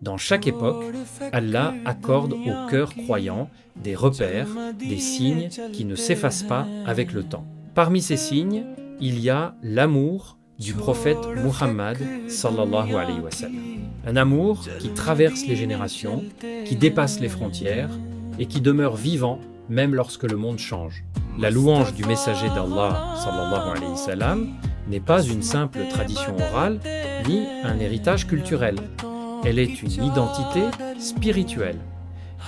Dans chaque époque, Allah accorde au cœur croyant des repères, des signes qui ne s'effacent pas avec le temps. Parmi ces signes, il y a l'amour du prophète Muhammad sallallahu alayhi wa sallam. Un amour qui traverse les générations, qui dépasse les frontières et qui demeure vivant même lorsque le monde change. La louange du messager d'Allah sallallahu alayhi wa sallam n'est pas une simple tradition orale ni un héritage culturel. Elle est une identité spirituelle.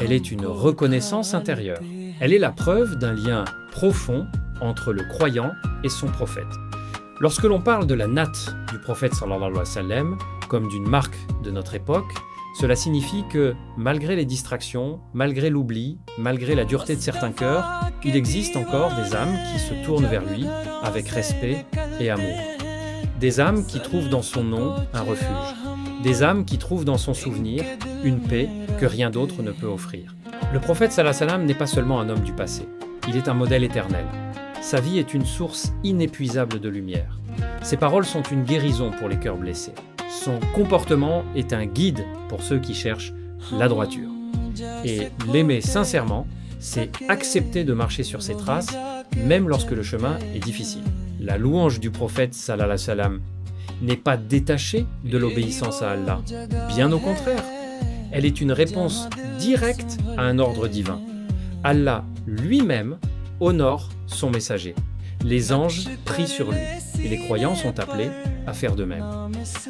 Elle est une reconnaissance intérieure. Elle est la preuve d'un lien profond entre le croyant et son prophète. Lorsque l'on parle de la natte du prophète sallallahu alayhi wa sallam comme d'une marque de notre époque, cela signifie que malgré les distractions, malgré l'oubli, malgré la dureté de certains cœurs, il existe encore des âmes qui se tournent vers lui avec respect et amour. Des âmes qui trouvent dans son nom un refuge. Des âmes qui trouvent dans son souvenir une paix que rien d'autre ne peut offrir. Le prophète sallallahu alayhi wa sallam n'est pas seulement un homme du passé, il est un modèle éternel. Sa vie est une source inépuisable de lumière. Ses paroles sont une guérison pour les cœurs blessés. Son comportement est un guide pour ceux qui cherchent la droiture. Et l'aimer sincèrement, c'est accepter de marcher sur ses traces, même lorsque le chemin est difficile. La louange du prophète sallallahu alayhi wa sallam n'est pas détachée de l'obéissance à Allah. Bien au contraire, elle est une réponse directe à un ordre divin. Allah lui-même honore son messager. Les anges prient sur lui et les croyants sont appelés à faire de même.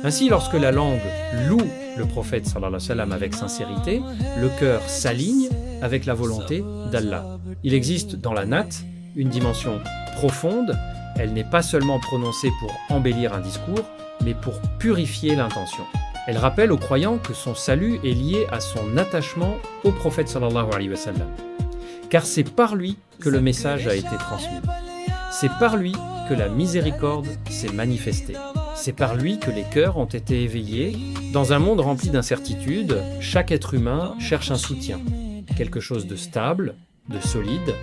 Ainsi, lorsque la langue loue le prophète sallallahu alayhi wa sallam avec sincérité, le cœur s'aligne avec la volonté d'Allah. Il existe dans la natte une dimension profonde. Elle n'est pas seulement prononcée pour embellir un discours, mais pour purifier l'intention. Elle rappelle aux croyants que son salut est lié à son attachement au prophète sallallahu alayhi wa sallam. Car c'est par lui que le message a été transmis. C'est par lui que la miséricorde s'est manifestée. C'est par lui que les cœurs ont été éveillés. Dans un monde rempli d'incertitudes, chaque être humain cherche un soutien, quelque chose de stable, de solide,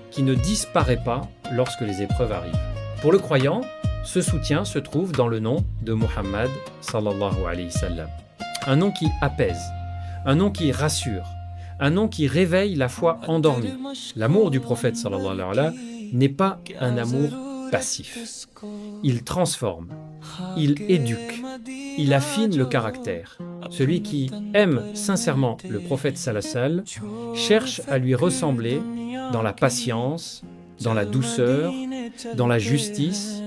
qui ne disparaît pas lorsque les épreuves arrivent. Pour le croyant, ce soutien se trouve dans le nom de Muhammad sallallahu alayhi wa sallam. Un nom qui apaise, un nom qui rassure, un nom qui réveille la foi endormie. L'amour du prophète sallallahu alayhi wa sallam n'est pas un amour passif. Il transforme, il éduque, il affine le caractère. Celui qui aime sincèrement le prophète sallallahu alayhi wa sallam cherche à lui ressembler dans la patience, dans la douceur, dans la justice,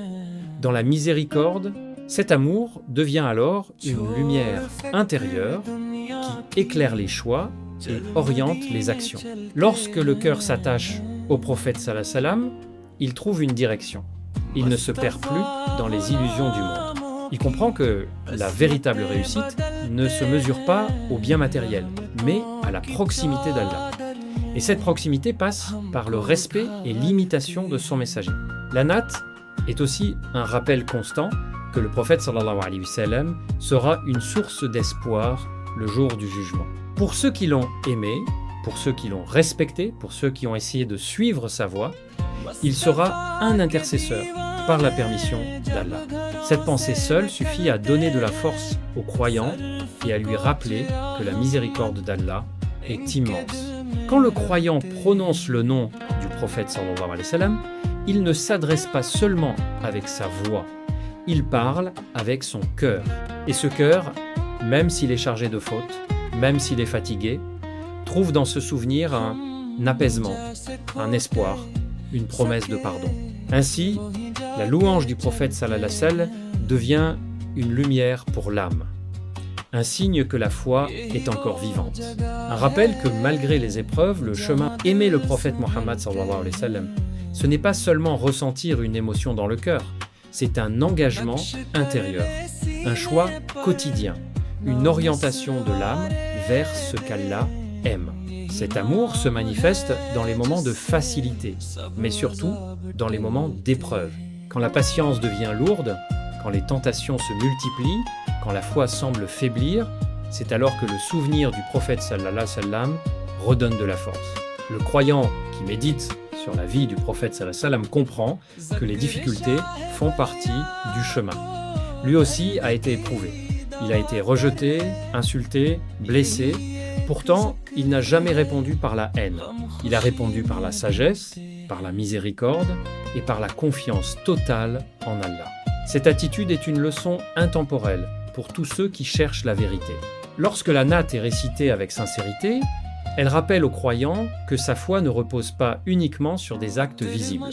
dans la miséricorde. Cet amour devient alors une lumière intérieure qui éclaire les choix et oriente les actions. Lorsque le cœur s'attache au prophète sallallahu alayhi wa sallam, il trouve une direction. Il ne se perd plus dans les illusions du monde. Il comprend que la véritable réussite ne se mesure pas au bien matériel, mais à la proximité d'Allah. Et cette proximité passe par le respect et l'imitation de son messager. La natte est aussi un rappel constant que le prophète sallallahu alayhi wa sallam sera une source d'espoir le jour du jugement. Pour ceux qui l'ont aimé, pour ceux qui l'ont respecté, pour ceux qui ont essayé de suivre sa voie, il sera un intercesseur par la permission d'Allah. Cette pensée seule suffit à donner de la force aux croyants et à lui rappeler que la miséricorde d'Allah est immense. Quand le croyant prononce le nom du prophète sallallahu alayhi wa sallam, il ne s'adresse pas seulement avec sa voix, il parle avec son cœur. Et ce cœur, même s'il est chargé de fautes, même s'il est fatigué, trouve dans ce souvenir un apaisement, un espoir, une promesse de pardon. Ainsi, la louange du prophète sallallahu alayhi wa sallam devient une lumière pour l'âme, un signe que la foi est encore vivante. Un rappel que malgré les épreuves, le chemin aimer le prophète Mohammed sallallahu alayhi wa sallam, ce n'est pas seulement ressentir une émotion dans le cœur, c'est un engagement intérieur, un choix quotidien, une orientation de l'âme vers ce qu'Allah aime. Cet amour se manifeste dans les moments de facilité, mais surtout dans les moments d'épreuve. Quand la patience devient lourde, quand les tentations se multiplient, quand la foi semble faiblir, c'est alors que le souvenir du prophète sallallahu alayhi wa sallam redonne de la force. Le croyant qui médite sur la vie du prophète sallallahu alayhi wa sallam comprend que les difficultés font partie du chemin. Lui aussi a été éprouvé. Il a été rejeté, insulté, blessé. Pourtant, il n'a jamais répondu par la haine. Il a répondu par la sagesse, par la miséricorde et par la confiance totale en Allah. Cette attitude est une leçon intemporelle pour tous ceux qui cherchent la vérité. Lorsque la natte est récitée avec sincérité, elle rappelle aux croyants que sa foi ne repose pas uniquement sur des actes visibles.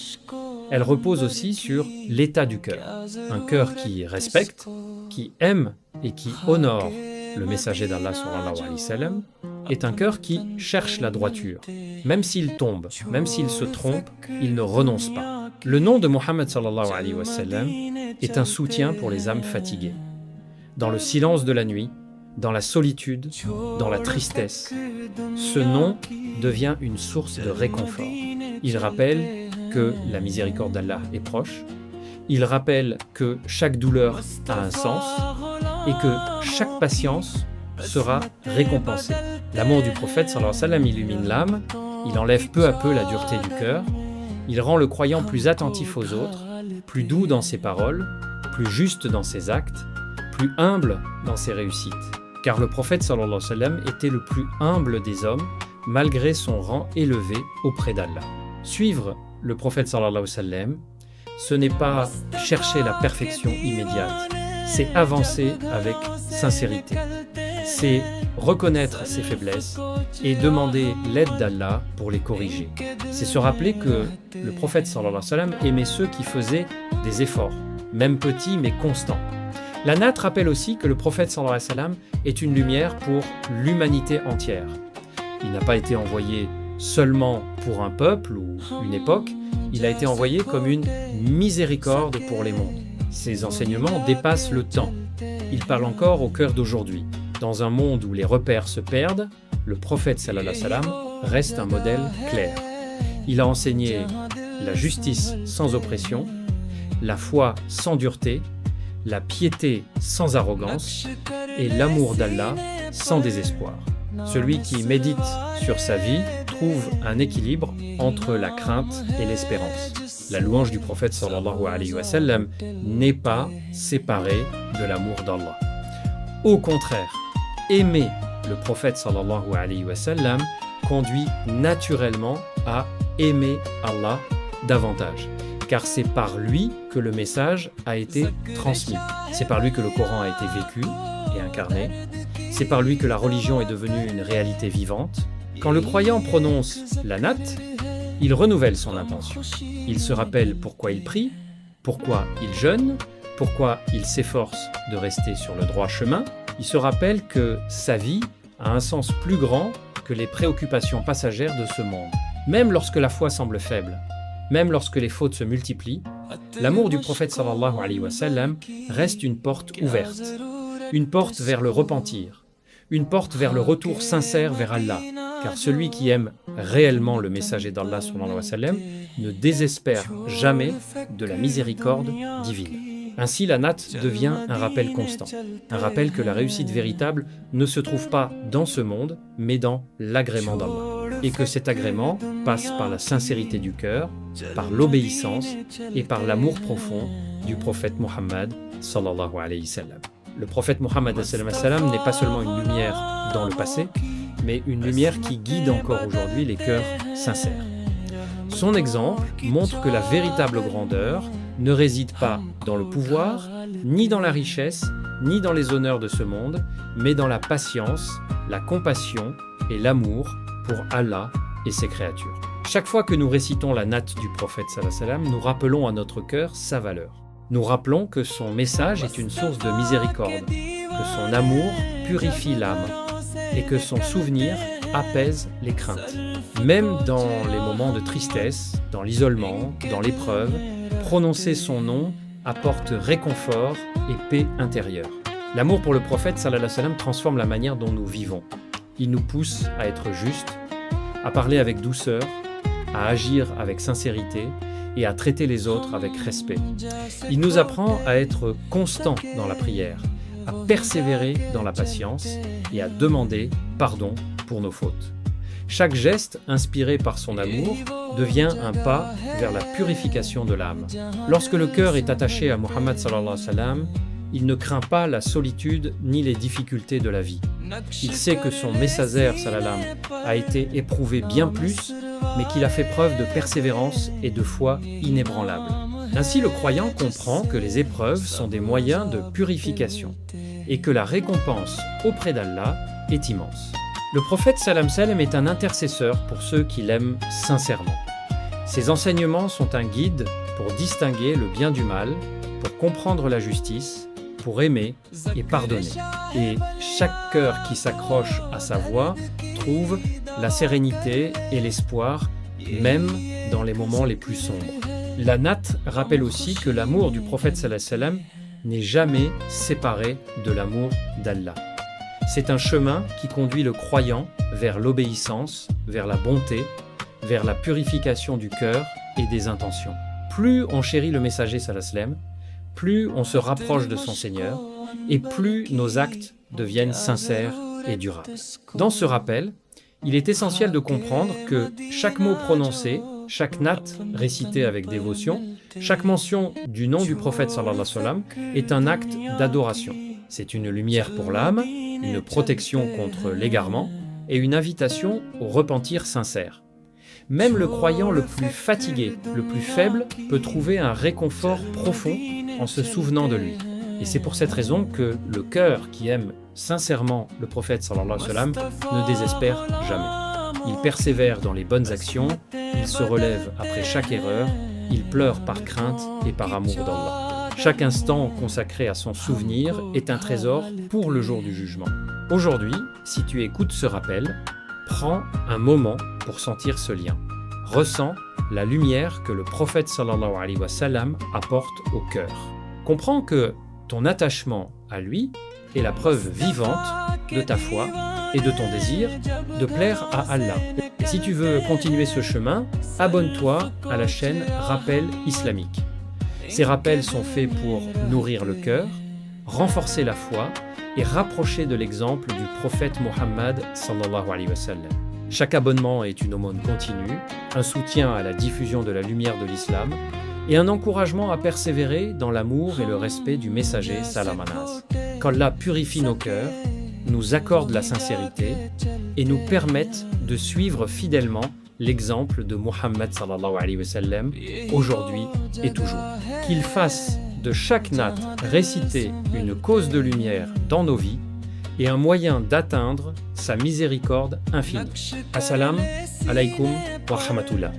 Elle repose aussi sur l'état du cœur. Un cœur qui respecte, qui aime et qui honore le messager d'Allah sallallahu alayhi wa sallam est un cœur qui cherche la droiture. Même s'il tombe, même s'il se trompe, il ne renonce pas. Le nom de Muhammad sallallahu alayhi wa sallam est un soutien pour les âmes fatiguées. Dans le silence de la nuit, dans la solitude, dans la tristesse, ce nom devient une source de réconfort. Il rappelle que la miséricorde d'Allah est proche. Il rappelle que chaque douleur a un sens et que chaque patience sera récompensée. L'amour du prophète sallallahu alayhi wa sallam illumine l'âme, il enlève peu à peu la dureté du cœur, il rend le croyant plus attentif aux autres, plus doux dans ses paroles, plus juste dans ses actes, plus humble dans ses réussites. Car le prophète sallallahu alayhi wa sallam était le plus humble des hommes, malgré son rang élevé auprès d'Allah. Suivre le prophète sallallahu alayhi wa sallam, ce n'est pas chercher la perfection immédiate, c'est avancer avec sincérité. C'est reconnaître ses faiblesses et demander l'aide d'Allah pour les corriger. C'est se rappeler que le prophète sallallahu alayhi wa sallam aimait ceux qui faisaient des efforts, même petits mais constants. La natte rappelle aussi que le prophète sallallahu alayhi wa sallam est une lumière pour l'humanité entière. Il n'a pas été envoyé seulement pour un peuple ou une époque, il a été envoyé comme une miséricorde pour les mondes. Ses enseignements dépassent le temps. Il parle encore au cœur d'aujourd'hui. Dans un monde où les repères se perdent, le prophète sallallahu alayhi wa sallam reste un modèle clair. Il a enseigné la justice sans oppression, la foi sans dureté, la piété sans arrogance et l'amour d'Allah sans désespoir. Celui qui médite sur sa vie trouve un équilibre entre la crainte et l'espérance. La louange du prophète sallallahu alayhi wa sallam n'est pas séparée de l'amour d'Allah. Au contraire, aimer le prophète sallallahu alayhi wa sallam conduit naturellement à aimer Allah davantage. Car c'est par lui que le message a été transmis. C'est par lui que le Coran a été vécu et incarné. C'est par lui que la religion est devenue une réalité vivante. Quand le croyant prononce la natte, il renouvelle son intention. Il se rappelle pourquoi il prie, pourquoi il jeûne, pourquoi il s'efforce de rester sur le droit chemin. Il se rappelle que sa vie a un sens plus grand que les préoccupations passagères de ce monde. Même lorsque la foi semble faible, même lorsque les fautes se multiplient, l'amour du prophète sallallahu alayhi wa sallam reste une porte ouverte, une porte vers le repentir, une porte vers le retour sincère vers Allah, car celui qui aime réellement le messager d'Allah sallallahu alayhi wa sallam ne désespère jamais de la miséricorde divine. Ainsi, la natte devient un rappel constant, un rappel que la réussite véritable ne se trouve pas dans ce monde, mais dans l'agrément d'Allah, et que cet agrément passe par la sincérité du cœur, par l'obéissance et par l'amour profond du prophète Muhammad sallallahu alayhi wa sallam. Le prophète Muhammad sallallahu alayhi wa sallam n'est pas seulement une lumière dans le passé, mais une lumière qui guide encore aujourd'hui les cœurs sincères. Son exemple montre que la véritable grandeur ne réside pas dans le pouvoir, ni dans la richesse, ni dans les honneurs de ce monde, mais dans la patience, la compassion et l'amour pour Allah et ses créatures. Chaque fois que nous récitons la natte du prophète sallallahu alayhi wa sallam, nous rappelons à notre cœur sa valeur. Nous rappelons que son message est une source de miséricorde, que son amour purifie l'âme et que son souvenir apaise les craintes. Même dans les moments de tristesse, dans l'isolement, dans l'épreuve, prononcer son nom apporte réconfort et paix intérieure. L'amour pour le prophète sallallahu alayhi wa sallam transforme la manière dont nous vivons. Il nous pousse à être justes, à parler avec douceur, à agir avec sincérité et à traiter les autres avec respect. Il nous apprend à être constants dans la prière, à persévérer dans la patience et à demander pardon pour nos fautes. Chaque geste inspiré par son amour devient un pas vers la purification de l'âme. Lorsque le cœur est attaché à Muhammad sallallahu alayhi wa sallam, il ne craint pas la solitude ni les difficultés de la vie. Il sait que son messager sallam a été éprouvé bien plus, mais qu'il a fait preuve de persévérance et de foi inébranlable. Ainsi, le croyant comprend que les épreuves sont des moyens de purification et que la récompense auprès d'Allah est immense. Le prophète sallam est un intercesseur pour ceux qui l'aiment sincèrement. Ses enseignements sont un guide pour distinguer le bien du mal, pour comprendre la justice, pour aimer et pardonner. Et chaque cœur qui s'accroche à sa voix trouve la sérénité et l'espoir, même dans les moments les plus sombres. La natte rappelle aussi que l'amour du prophète sallam n'est jamais séparé de l'amour d'Allah. C'est un chemin qui conduit le croyant vers l'obéissance, vers la bonté, vers la purification du cœur et des intentions. Plus on chérit le messager sallam, plus on se rapproche de son Seigneur et plus nos actes deviennent sincères et durables. Dans ce rappel, il est essentiel de comprendre que chaque mot prononcé, chaque natte récitée avec dévotion, chaque mention du nom du prophète sallallahu alayhi wa sallam est un acte d'adoration. C'est une lumière pour l'âme, une protection contre l'égarement et une invitation au repentir sincère. Même le croyant le plus fatigué, le plus faible, peut trouver un réconfort profond en se souvenant de lui. Et c'est pour cette raison que le cœur qui aime sincèrement le prophète sallallahu alayhi wa sallam ne désespère jamais. Il persévère dans les bonnes actions, il se relève après chaque erreur, il pleure par crainte et par amour d'Allah. Chaque instant consacré à son souvenir est un trésor pour le jour du jugement. Aujourd'hui, si tu écoutes ce rappel, prends un moment pour sentir ce lien. Ressens la lumière que le prophète sallallahu alayhi wa sallam apporte au cœur. Comprends que ton attachement à lui est la preuve vivante de ta foi et de ton désir de plaire à Allah. Et si tu veux continuer ce chemin, abonne-toi à la chaîne Rappel Islamique. Ces rappels sont faits pour nourrir le cœur, renforcer la foi et rapprocher de l'exemple du prophète Mohammed sallallahu alayhi wa sallam. Chaque abonnement est une aumône continue, un soutien à la diffusion de la lumière de l'islam et un encouragement à persévérer dans l'amour et le respect du messager salam anas. Qu'Allah purifie nos cœurs, nous accorde la sincérité et nous permette de suivre fidèlement l'exemple de Mohammed sallallahu alayhi wa sallam aujourd'hui et toujours. Qu'il fasse de chaque natte réciter une cause de lumière dans nos vies et un moyen d'atteindre sa miséricorde infinie. Assalamu alaikum wa rahmatullah.